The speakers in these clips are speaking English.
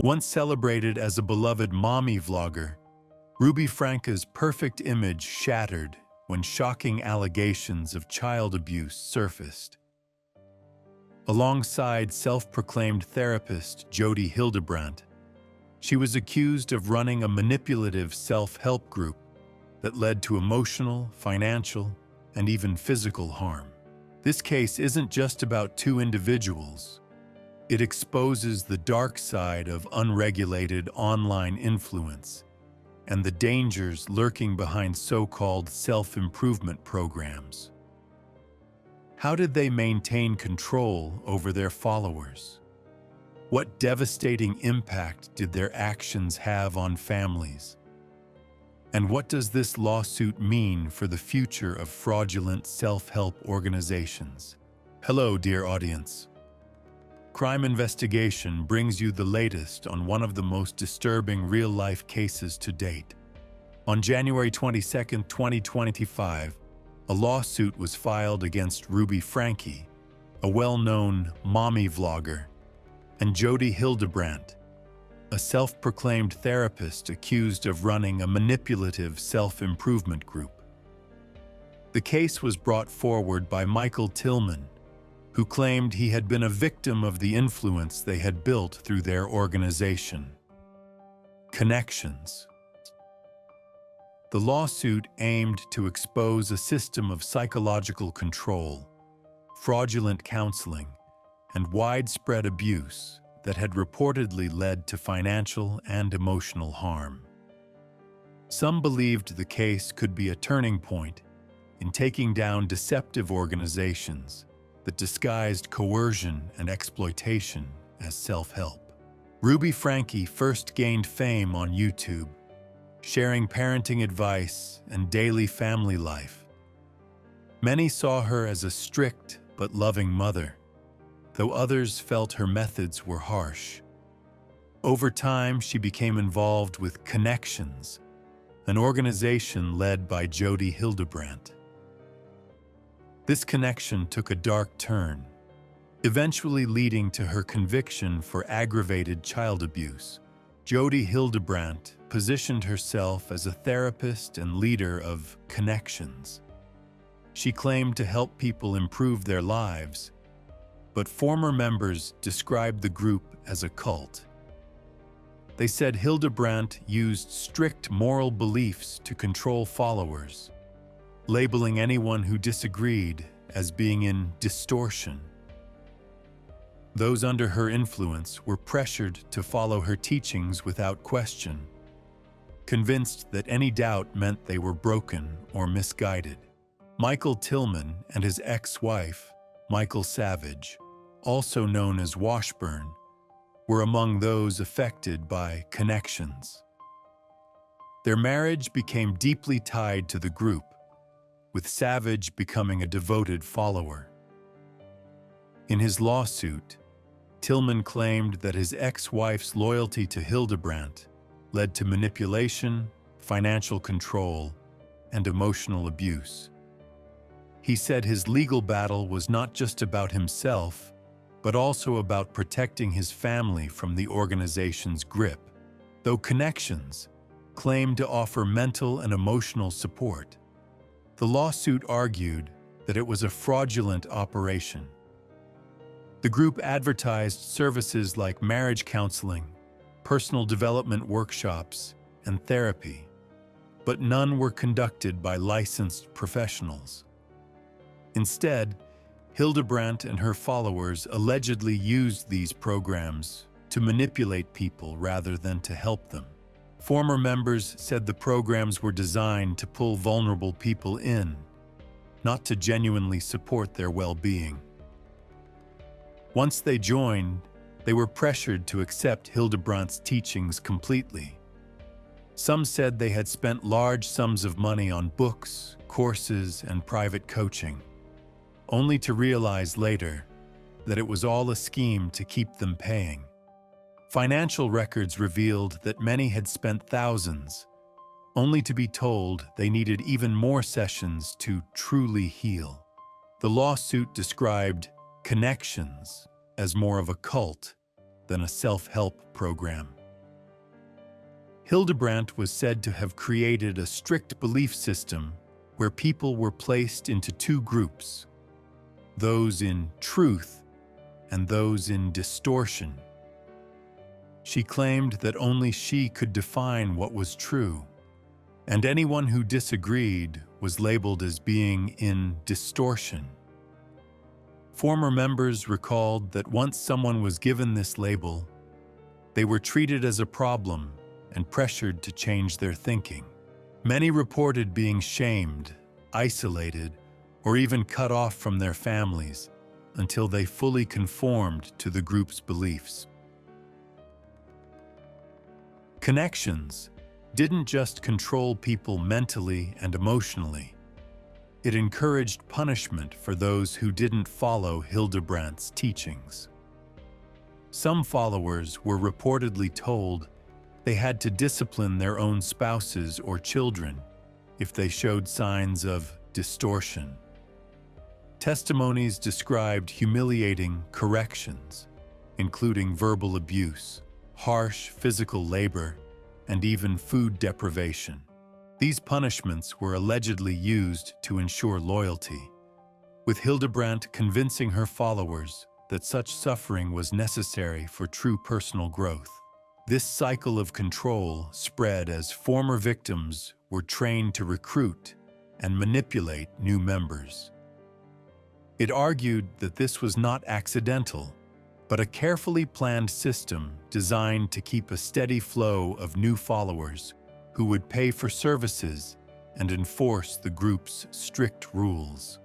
Once celebrated as a beloved mommy vlogger, Ruby Franca's perfect image shattered when shocking allegations of child abuse surfaced. Alongside self-proclaimed therapist Jodi Hildebrandt, she was accused of running a manipulative self-help group that led to emotional, financial, and even physical harm. This case isn't just about two individuals. It exposes the dark side of unregulated online influence and the dangers lurking behind so-called self-improvement programs. How did they maintain control over their followers? What devastating impact did their actions have on families? And what does this lawsuit mean for the future of fraudulent self-help organizations? Hello, dear audience. Crime Investigation brings you the latest on one of the most disturbing real-life cases to date. On January 22, 2025, a lawsuit was filed against Ruby Franca, a well-known mommy vlogger, and Jodi Hildebrandt, a self-proclaimed therapist accused of running a manipulative self-improvement group. The case was brought forward by Michael Tillman, who claimed he had been a victim of the influence they had built through their organization. Connections. The lawsuit aimed to expose a system of psychological control, fraudulent counseling, and widespread abuse that had reportedly led to financial and emotional harm. Some believed the case could be a turning point in taking down deceptive organizations that disguised coercion and exploitation as self-help. Ruby Franca first gained fame on YouTube, sharing parenting advice and daily family life. Many saw her as a strict but loving mother, though others felt her methods were harsh. Over time, she became involved with Connections, an organization led by Jodi Hildebrandt. This connection took a dark turn, eventually leading to her conviction for aggravated child abuse. Jodi Hildebrandt positioned herself as a therapist and leader of Connections. She claimed to help people improve their lives, but former members described the group as a cult. They said Hildebrandt used strict moral beliefs to control followers, labeling anyone who disagreed as being in distortion. Those under her influence were pressured to follow her teachings without question, convinced that any doubt meant they were broken or misguided. Michael Tillman and his ex-wife, Michael Savage, also known as Washburn, were among those affected by Connections. Their marriage became deeply tied to the group, with Savage becoming a devoted follower. In his lawsuit, Tillman claimed that his ex-wife's loyalty to Hildebrandt led to manipulation, financial control, and emotional abuse. He said his legal battle was not just about himself, but also about protecting his family from the organization's grip. Though Connections claimed to offer mental and emotional support, the lawsuit argued that it was a fraudulent operation. The group advertised services like marriage counseling, personal development workshops, and therapy, but none were conducted by licensed professionals. Instead, Hildebrandt and her followers allegedly used these programs to manipulate people rather than to help them. Former members said the programs were designed to pull vulnerable people in, not to genuinely support their well-being. Once they joined, they were pressured to accept Hildebrandt's teachings completely. Some said they had spent large sums of money on books, courses, and private coaching, only to realize later that it was all a scheme to keep them paying. Financial records revealed that many had spent thousands, only to be told they needed even more sessions to truly heal. The lawsuit described Connections as more of a cult, than a self-help program. Hildebrandt was said to have created a strict belief system where people were placed into two groups, those in truth and those in distortion. She claimed that only she could define what was true, and anyone who disagreed was labeled as being in distortion. Former members recalled that once someone was given this label, they were treated as a problem and pressured to change their thinking. Many reported being shamed, isolated, or even cut off from their families until they fully conformed to the group's beliefs. Connections didn't just control people mentally and emotionally. It encouraged punishment for those who didn't follow Hildebrandt's teachings. Some followers were reportedly told they had to discipline their own spouses or children if they showed signs of distortion. Testimonies described humiliating corrections, including verbal abuse, harsh physical labor, and even food deprivation. These punishments were allegedly used to ensure loyalty, with Hildebrandt convincing her followers that such suffering was necessary for true personal growth. This cycle of control spread as former victims were trained to recruit and manipulate new members. It argued that this was not accidental, but a carefully planned system designed to keep a steady flow of new followers who would pay for services and enforce the group's strict rules.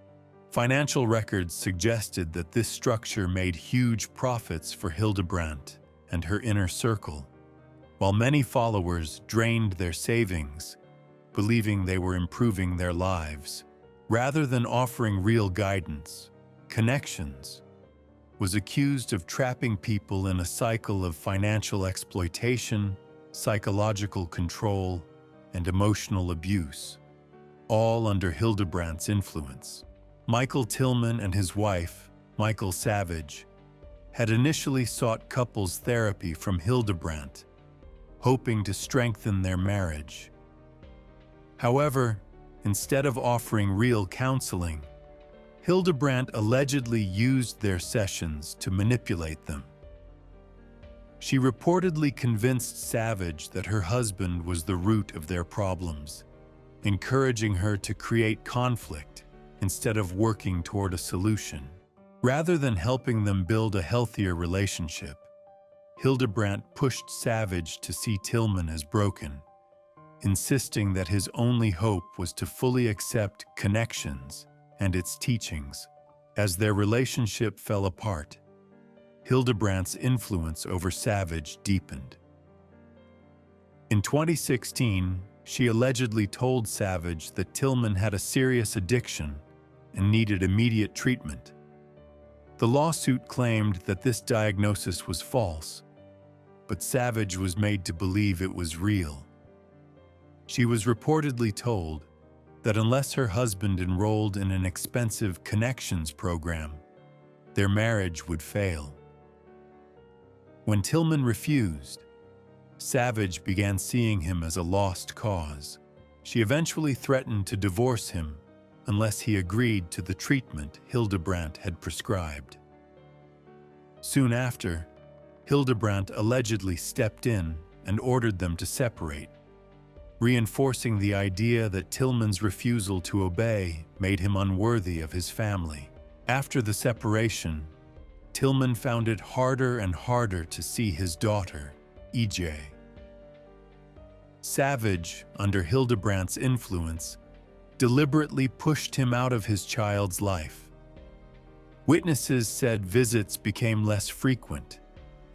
Financial records suggested that this structure made huge profits for Hildebrandt and her inner circle, while many followers drained their savings, believing they were improving their lives. Rather than offering real guidance, Connections was accused of trapping people in a cycle of financial exploitation, psychological control, and emotional abuse, all under Hildebrandt's influence. Michael Tillman and his wife, Michael Savage, had initially sought couples therapy from Hildebrandt, hoping to strengthen their marriage. However, instead of offering real counseling, Hildebrandt allegedly used their sessions to manipulate them. She reportedly convinced Savage that her husband was the root of their problems, encouraging her to create conflict instead of working toward a solution. Rather than helping them build a healthier relationship, Hildebrandt pushed Savage to see Tillman as broken, insisting that his only hope was to fully accept Connections and its teachings. As their relationship fell apart, Hildebrandt's influence over Savage deepened. In 2016, she allegedly told Savage that Tillman had a serious addiction and needed immediate treatment. The lawsuit claimed that this diagnosis was false, but Savage was made to believe it was real. She was reportedly told that unless her husband enrolled in an expensive Connections program, their marriage would fail. When Tillman refused, Savage began seeing him as a lost cause. She eventually threatened to divorce him unless he agreed to the treatment Hildebrandt had prescribed. Soon after, Hildebrandt allegedly stepped in and ordered them to separate, reinforcing the idea that Tillman's refusal to obey made him unworthy of his family. After the separation, Tillman found it harder and harder to see his daughter, EJ. Savage, under Hildebrandt's influence, deliberately pushed him out of his child's life. Witnesses said visits became less frequent,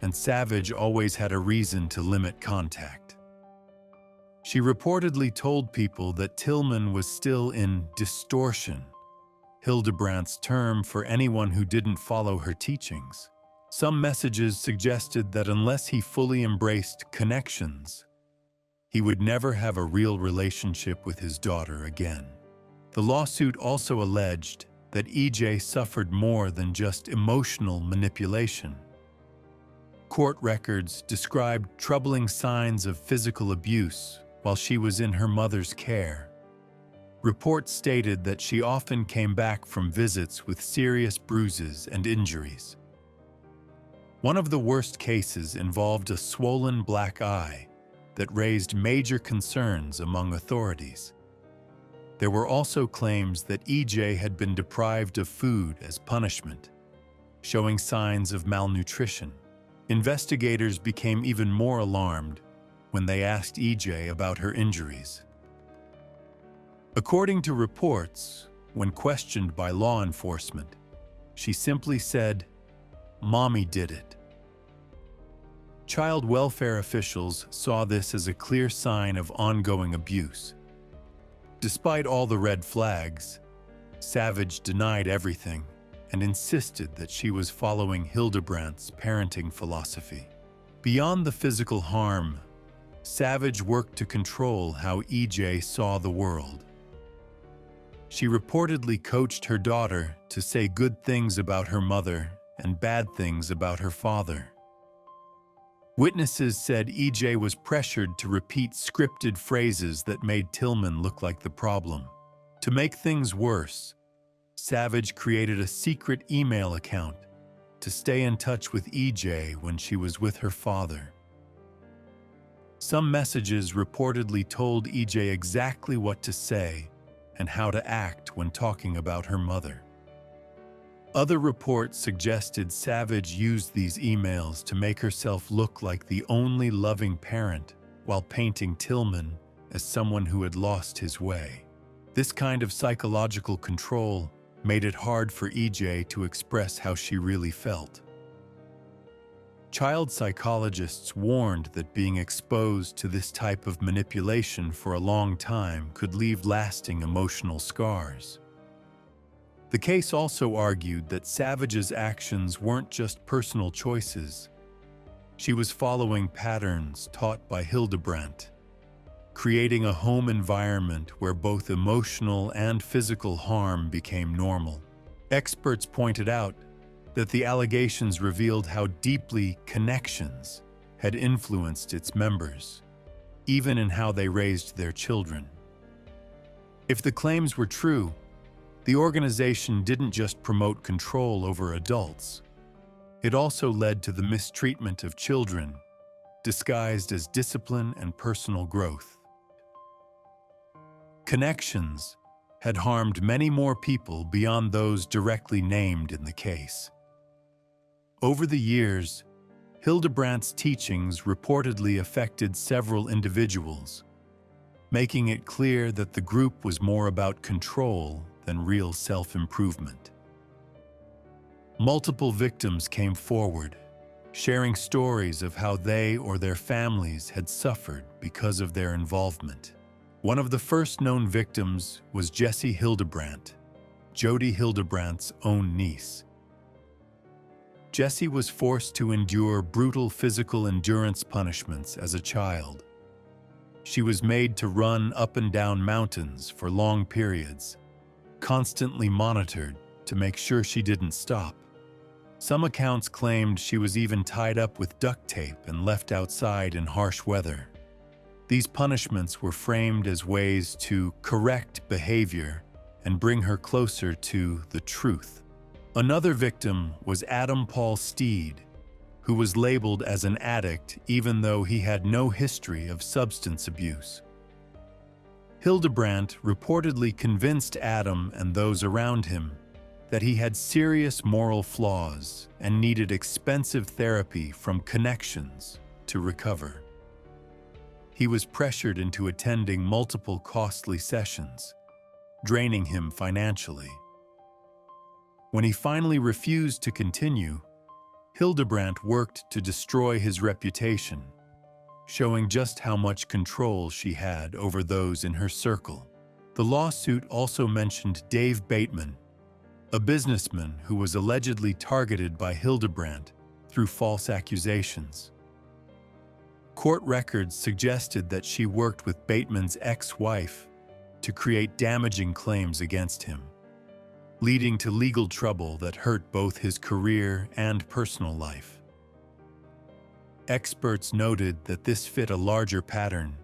and Savage always had a reason to limit contact. She reportedly told people that Tillman was still in distortion, Hildebrandt's term for anyone who didn't follow her teachings. Some messages suggested that unless he fully embraced Connections, he would never have a real relationship with his daughter again. The lawsuit also alleged that EJ suffered more than just emotional manipulation. Court records described troubling signs of physical abuse while she was in her mother's care. Reports stated that she often came back from visits with serious bruises and injuries. One of the worst cases involved a swollen black eye that raised major concerns among authorities. There were also claims that EJ had been deprived of food as punishment, showing signs of malnutrition. Investigators became even more alarmed when they asked EJ about her injuries. According to reports, when questioned by law enforcement, she simply said, "Mommy did it." Child welfare officials saw this as a clear sign of ongoing abuse. Despite all the red flags, Savage denied everything and insisted that she was following Hildebrandt's parenting philosophy. Beyond the physical harm, Savage worked to control how EJ saw the world. She reportedly coached her daughter to say good things about her mother and bad things about her father. Witnesses said EJ was pressured to repeat scripted phrases that made Tillman look like the problem. To make things worse, Savage created a secret email account to stay in touch with EJ when she was with her father. Some messages reportedly told EJ exactly what to say and how to act when talking about her mother. Other reports suggested Savage used these emails to make herself look like the only loving parent while painting Tillman as someone who had lost his way. This kind of psychological control made it hard for EJ to express how she really felt. Child psychologists warned that being exposed to this type of manipulation for a long time could leave lasting emotional scars. The case also argued that Savage's actions weren't just personal choices. She was following patterns taught by Hildebrandt, creating a home environment where both emotional and physical harm became normal. Experts pointed out that the allegations revealed how deeply connections had influenced its members, even in how they raised their children. If the claims were true, the organization didn't just promote control over adults. It also led to the mistreatment of children, disguised as discipline and personal growth. Connections had harmed many more people beyond those directly named in the case. Over the years, Hildebrandt's teachings reportedly affected several individuals, making it clear that the group was more about control than real self-improvement. Multiple victims came forward, sharing stories of how they or their families had suffered because of their involvement. One of the first known victims was Jodi Hildebrandt, Jodi Hildebrandt's own niece. Jessie was forced to endure brutal physical endurance punishments as a child. She was made to run up and down mountains for long periods, constantly monitored to make sure she didn't stop. Some accounts claimed she was even tied up with duct tape and left outside in harsh weather. These punishments were framed as ways to correct behavior and bring her closer to the truth. Another victim was Adam Paul Steed, who was labeled as an addict even though he had no history of substance abuse. Hildebrandt reportedly convinced Adam and those around him that he had serious moral flaws and needed expensive therapy from connections to recover. He was pressured into attending multiple costly sessions, draining him financially. When he finally refused to continue, Hildebrandt worked to destroy his reputation, showing just how much control she had over those in her circle. The lawsuit also mentioned Dave Bateman, a businessman who was allegedly targeted by Hildebrandt through false accusations. Court records suggested that she worked with Bateman's ex-wife to create damaging claims against him, leading to legal trouble that hurt both his career and personal life. Experts noted that this fit a larger pattern.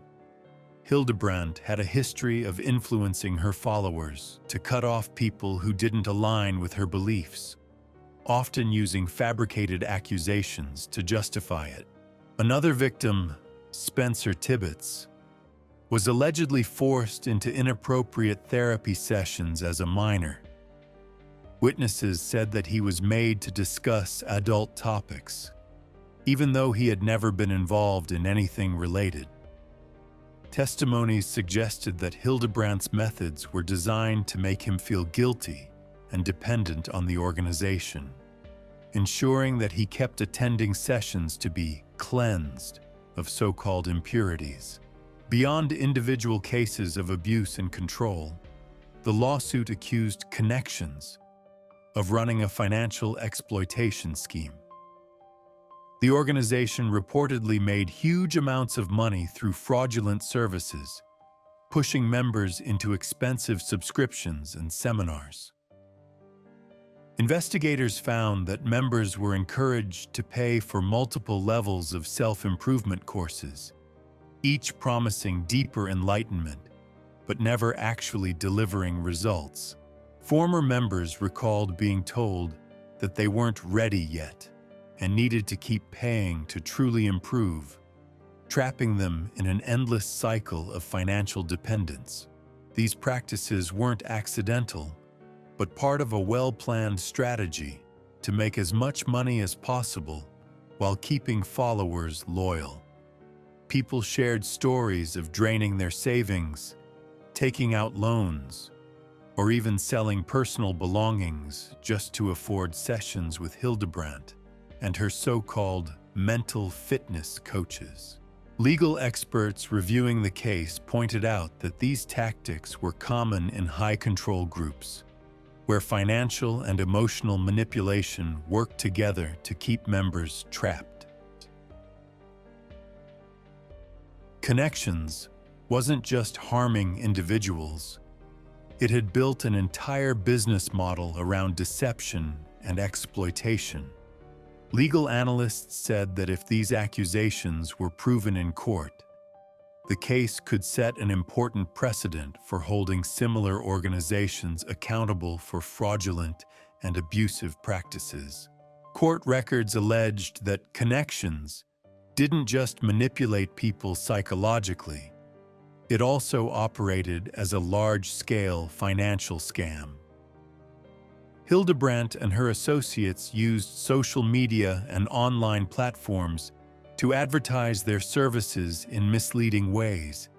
Hildebrandt had a history of influencing her followers to cut off people who didn't align with her beliefs, often using fabricated accusations to justify it. Another victim, Spencer Tibbetts, was allegedly forced into inappropriate therapy sessions as a minor. Witnesses said that he was made to discuss adult topics, even though he had never been involved in anything related. Testimonies suggested that Hildebrandt's methods were designed to make him feel guilty and dependent on the organization, ensuring that he kept attending sessions to be cleansed of so-called impurities. Beyond individual cases of abuse and control, the lawsuit accused Connections of running a financial exploitation scheme. The organization reportedly made huge amounts of money through fraudulent services, pushing members into expensive subscriptions and seminars. Investigators found that members were encouraged to pay for multiple levels of self-improvement courses, each promising deeper enlightenment, but never actually delivering results. Former members recalled being told that they weren't ready yet and needed to keep paying to truly improve, trapping them in an endless cycle of financial dependence. These practices weren't accidental, but part of a well-planned strategy to make as much money as possible while keeping followers loyal. People shared stories of draining their savings, taking out loans, or even selling personal belongings just to afford sessions with Hildebrandt and her so-called mental fitness coaches. Legal experts reviewing the case pointed out that these tactics were common in high-control groups, where financial and emotional manipulation worked together to keep members trapped. Connections wasn't just harming individuals. It had built an entire business model around deception and exploitation. Legal analysts said that if these accusations were proven in court, the case could set an important precedent for holding similar organizations accountable for fraudulent and abusive practices. Court records alleged that Connections didn't just manipulate people psychologically, it also operated as a large-scale financial scam. Hildebrandt and her associates used social media and online platforms to advertise their services in misleading ways,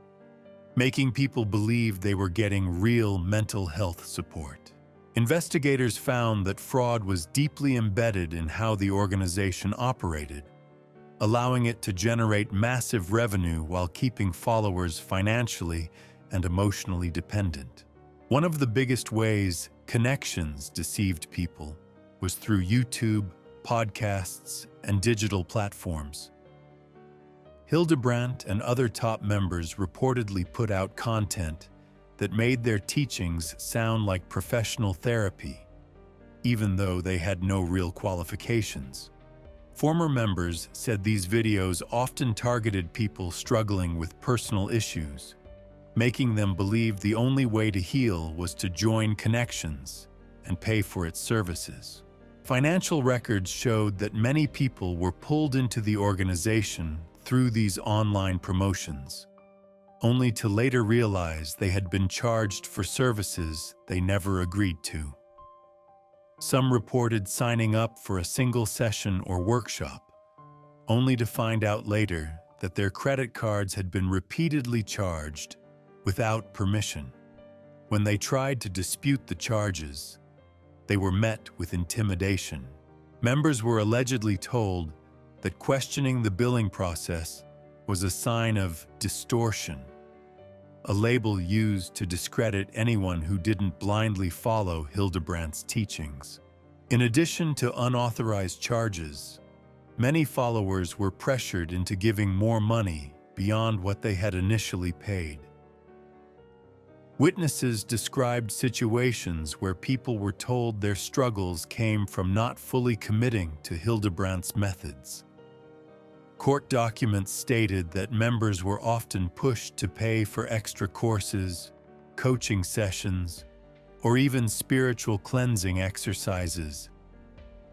making people believe they were getting real mental health support. Investigators found that fraud was deeply embedded in how the organization operated, allowing it to generate massive revenue while keeping followers financially and emotionally dependent. One of the biggest ways Connections deceived people was through YouTube, podcasts, and digital platforms. Hildebrandt and other top members reportedly put out content that made their teachings sound like professional therapy, even though they had no real qualifications. Former members said these videos often targeted people struggling with personal issues, making them believe the only way to heal was to join Connections and pay for its services. Financial records showed that many people were pulled into the organization through these online promotions, only to later realize they had been charged for services they never agreed to. Some reported signing up for a single session or workshop, only to find out later that their credit cards had been repeatedly charged without permission. When they tried to dispute the charges, they were met with intimidation. Members were allegedly told that questioning the billing process was a sign of distortion, a label used to discredit anyone who didn't blindly follow Hildebrandt's teachings. In addition to unauthorized charges, many followers were pressured into giving more money beyond what they had initially paid. Witnesses described situations where people were told their struggles came from not fully committing to Hildebrandt's methods. Court documents stated that members were often pushed to pay for extra courses, coaching sessions, or even spiritual cleansing exercises,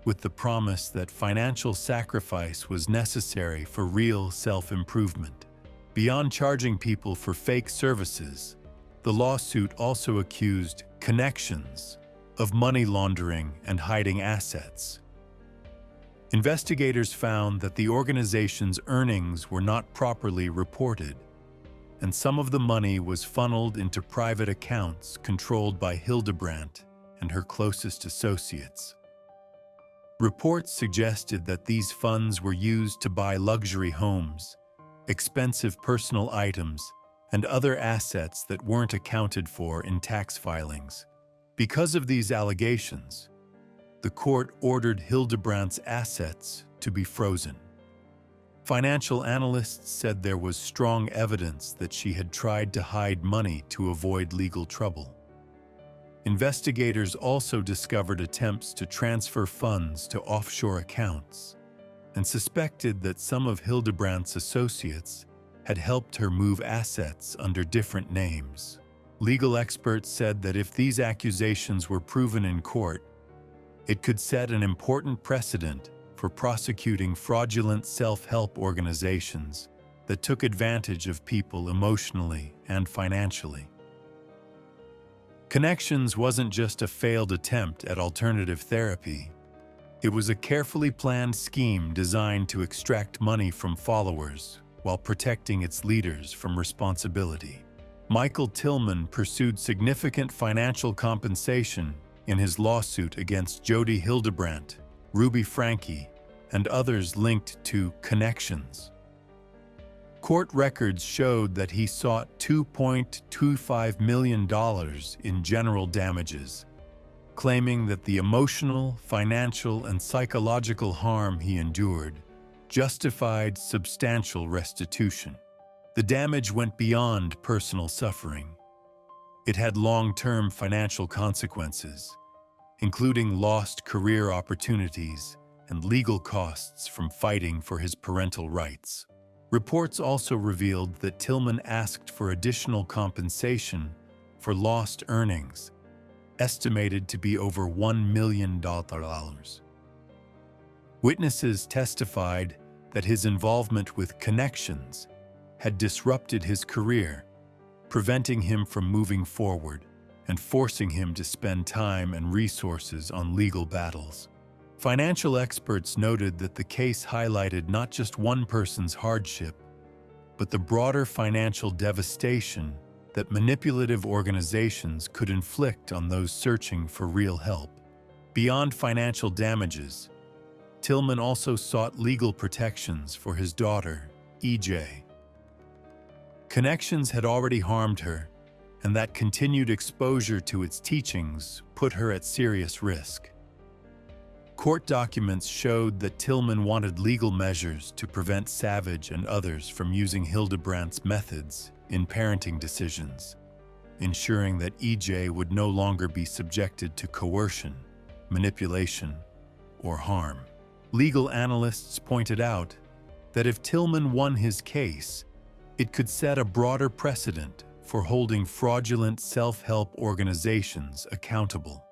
with the promise that financial sacrifice was necessary for real self-improvement. Beyond charging people for fake services, the lawsuit also accused Connections of money laundering and hiding assets. Investigators found that the organization's earnings were not properly reported, and some of the money was funneled into private accounts controlled by Hildebrandt and her closest associates. Reports suggested that these funds were used to buy luxury homes, expensive personal items, and other assets that weren't accounted for in tax filings. Because of these allegations, the court ordered Hildebrandt's assets to be frozen. Financial analysts said there was strong evidence that she had tried to hide money to avoid legal trouble. Investigators also discovered attempts to transfer funds to offshore accounts and suspected that some of Hildebrandt's associates had helped her move assets under different names. Legal experts said that if these accusations were proven in court, it could set an important precedent for prosecuting fraudulent self-help organizations that took advantage of people emotionally and financially. Connections wasn't just a failed attempt at alternative therapy. It was a carefully planned scheme designed to extract money from followers while protecting its leaders from responsibility. Michael Tillman pursued significant financial compensation in his lawsuit against Jodi Hildebrandt, Ruby Franke, and others linked to Connections. Court records showed that he sought $2.25 million in general damages, claiming that the emotional, financial, and psychological harm he endured justified substantial restitution. The damage went beyond personal suffering. It had long-term financial consequences, including lost career opportunities and legal costs from fighting for his parental rights. Reports also revealed that Tillman asked for additional compensation for lost earnings, estimated to be over $1 million. Witnesses testified that his involvement with Connections had disrupted his career, preventing him from moving forward and forcing him to spend time and resources on legal battles. Financial experts noted that the case highlighted not just one person's hardship, but the broader financial devastation that manipulative organizations could inflict on those searching for real help. Beyond financial damages, Tillman also sought legal protections for his daughter, EJ. Connections had already harmed her, and that continued exposure to its teachings put her at serious risk. Court documents showed that Tillman wanted legal measures to prevent Savage and others from using Hildebrandt's methods in parenting decisions, ensuring that EJ would no longer be subjected to coercion, manipulation, or harm. Legal analysts pointed out that if Tillman won his case, it could set a broader precedent for holding fraudulent self-help organizations accountable.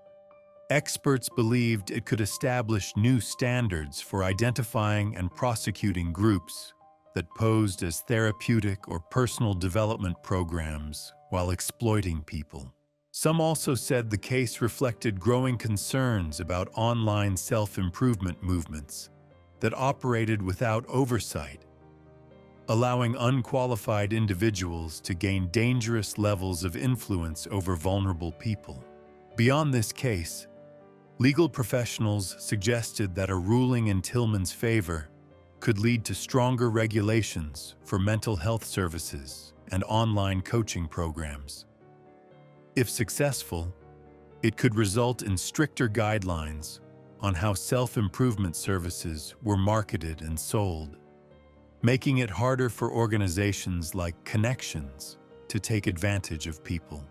Experts believed it could establish new standards for identifying and prosecuting groups that posed as therapeutic or personal development programs while exploiting people. Some also said the case reflected growing concerns about online self-improvement movements that operated without oversight, allowing unqualified individuals to gain dangerous levels of influence over vulnerable people. Beyond this case, legal professionals suggested that a ruling in Tillman's favor could lead to stronger regulations for mental health services and online coaching programs. If successful, it could result in stricter guidelines on how self-improvement services were marketed and sold, making it harder for organizations like Connections to take advantage of people.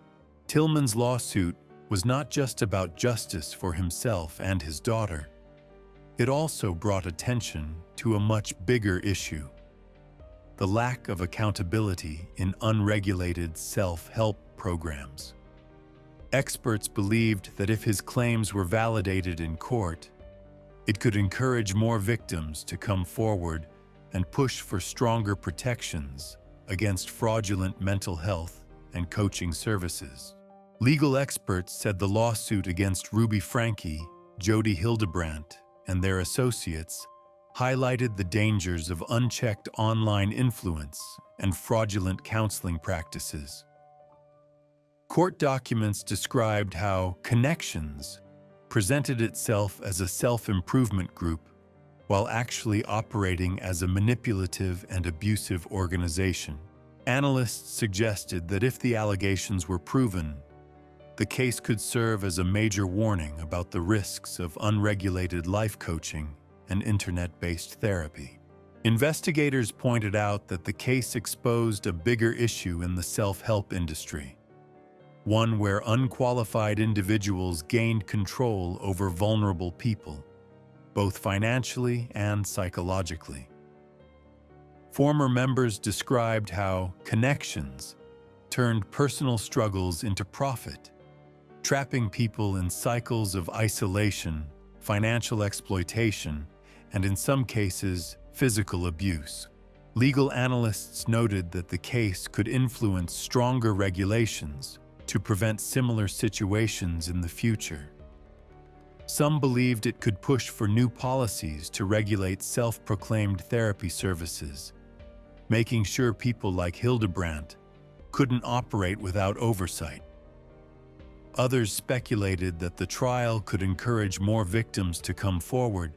Tillman's lawsuit was not just about justice for himself and his daughter. It also brought attention to a much bigger issue: the lack of accountability in unregulated self-help programs. Experts believed that if his claims were validated in court, it could encourage more victims to come forward and push for stronger protections against fraudulent mental health and coaching services. Legal experts said the lawsuit against Ruby Franke, Jodi Hildebrandt, and their associates highlighted the dangers of unchecked online influence and fraudulent counseling practices. Court documents described how Connections presented itself as a self-improvement group while actually operating as a manipulative and abusive organization. Analysts suggested that if the allegations were proven, the case could serve as a major warning about the risks of unregulated life coaching and internet-based therapy. Investigators pointed out that the case exposed a bigger issue in the self-help industry, one where unqualified individuals gained control over vulnerable people, both financially and psychologically. Former members described how Connections turned personal struggles into profit, trapping people in cycles of isolation, financial exploitation, and in some cases, physical abuse. Legal analysts noted that the case could influence stronger regulations to prevent similar situations in the future. Some believed it could push for new policies to regulate self-proclaimed therapy services, making sure people like Hildebrandt couldn't operate without oversight. Others speculated that the trial could encourage more victims to come forward,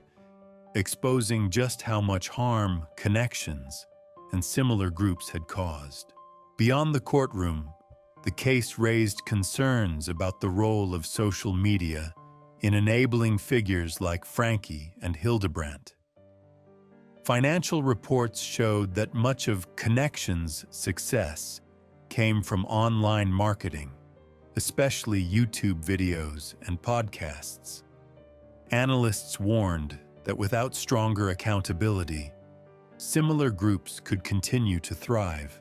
exposing just how much harm Connections and similar groups had caused. Beyond the courtroom, the case raised concerns about the role of social media in enabling figures like Franke and Hildebrandt. Financial reports showed that much of Connections' success came from online marketing, especially YouTube videos and podcasts. Analysts warned that without stronger accountability, similar groups could continue to thrive,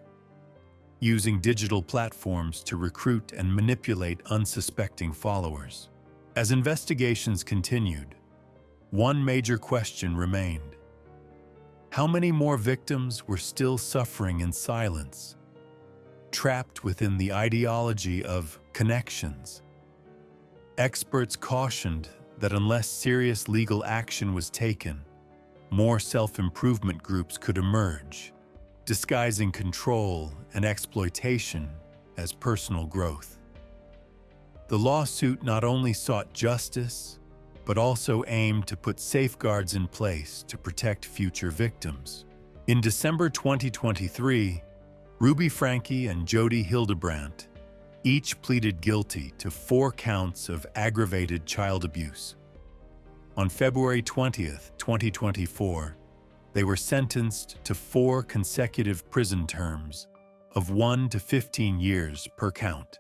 using digital platforms to recruit and manipulate unsuspecting followers. As investigations continued, one major question remained: how many more victims were still suffering in silence, trapped within the ideology of Connections? Experts cautioned that unless serious legal action was taken, more self-improvement groups could emerge, disguising control and exploitation as personal growth. The lawsuit not only sought justice, but also aimed to put safeguards in place to protect future victims. In December 2023, Ruby Franke and Jodi Hildebrandt each pleaded guilty to 4 counts of aggravated child abuse. On February 20th, 2024, they were sentenced to 4 consecutive prison terms of 1 to 15 years per count.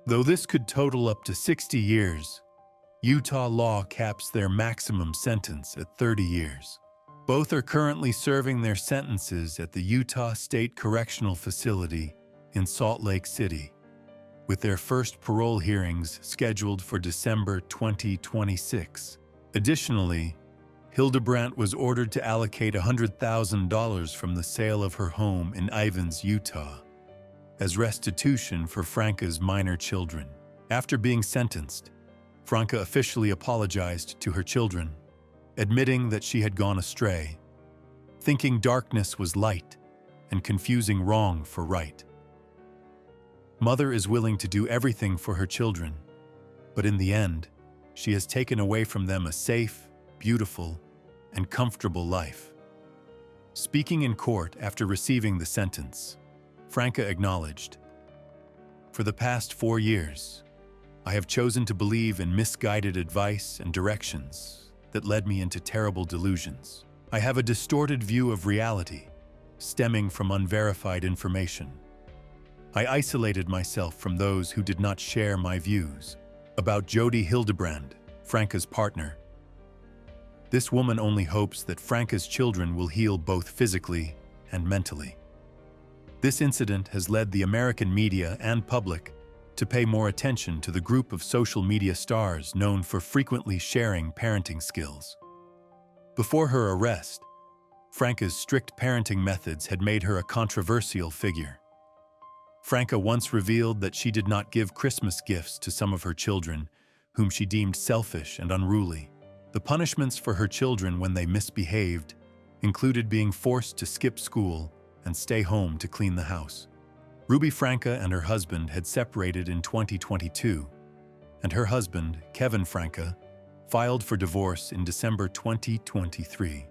Though this could total up to 60 years, Utah law caps their maximum sentence at 30 years. Both are currently serving their sentences at the Utah State Correctional Facility in Salt Lake City, with their first parole hearings scheduled for December 2026. Additionally, Hildebrandt was ordered to allocate $100,000 from the sale of her home in Ivins, Utah, as restitution for Franke's minor children. After being sentenced, Franke officially apologized to her children, admitting that she had gone astray, thinking darkness was light and confusing wrong for right. Mother is willing to do everything for her children, but in the end, she has taken away from them a safe, beautiful, and comfortable life. Speaking in court after receiving the sentence, Franke acknowledged, "For the past 4 years, I have chosen to believe in misguided advice and directions that led me into terrible delusions. I have a distorted view of reality, stemming from unverified information. I isolated myself from those who did not share my views." About Jodi Hildebrandt, Franke's partner, "This woman only hopes that Franke's children will heal both physically and mentally. This incident has led the American media and public to pay more attention to the group of social media stars known for frequently sharing parenting skills. Before her arrest, Franca's strict parenting methods had made her a controversial figure. Franca once revealed that she did not give Christmas gifts to some of her children, whom she deemed selfish and unruly. The punishments for her children when they misbehaved included being forced to skip school and stay home to clean the house. Ruby Franca and her husband had separated in 2022, and her husband, Kevin Franca, filed for divorce in December 2023.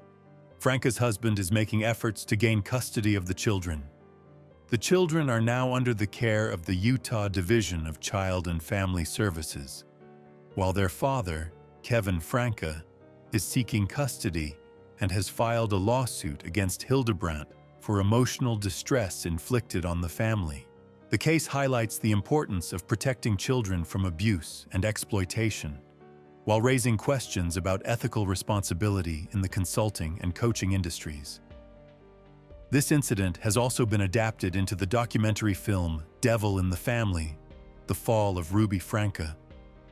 Franca's husband is making efforts to gain custody of the children. The children are now under the care of the Utah Division of Child and Family Services, while their father, Kevin Franca, is seeking custody and has filed a lawsuit against Hildebrandt for emotional distress inflicted on the family. The case highlights the importance of protecting children from abuse and exploitation, while raising questions about ethical responsibility in the consulting and coaching industries. This incident has also been adapted into the documentary film Devil in the Family: The Fall of Ruby Franca,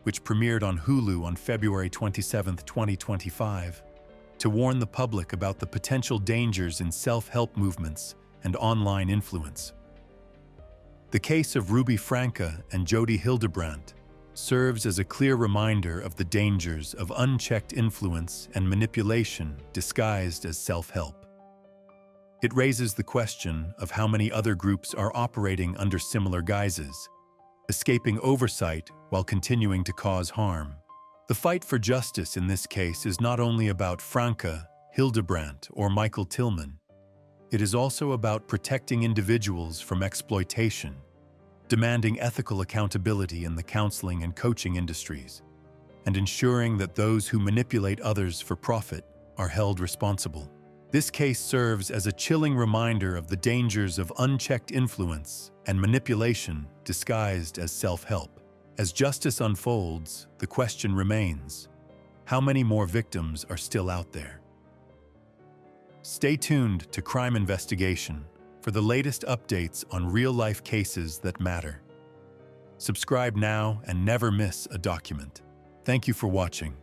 which premiered on Hulu on February 27, 2025, to warn the public about the potential dangers in self-help movements and online influence. The case of Ruby Franca and Jodi Hildebrandt serves as a clear reminder of the dangers of unchecked influence and manipulation disguised as self-help. It raises the question of how many other groups are operating under similar guises, escaping oversight while continuing to cause harm. The fight for justice in this case is not only about Franca, Hildebrandt, or Michael Tillman. It is also about protecting individuals from exploitation, demanding ethical accountability in the counseling and coaching industries, and ensuring that those who manipulate others for profit are held responsible. This case serves as a chilling reminder of the dangers of unchecked influence and manipulation disguised as self-help. As justice unfolds, the question remains: how many more victims are still out there? Stay tuned to Crime Investigation for the latest updates on real-life cases that matter. Subscribe now and never miss a document. Thank you for watching.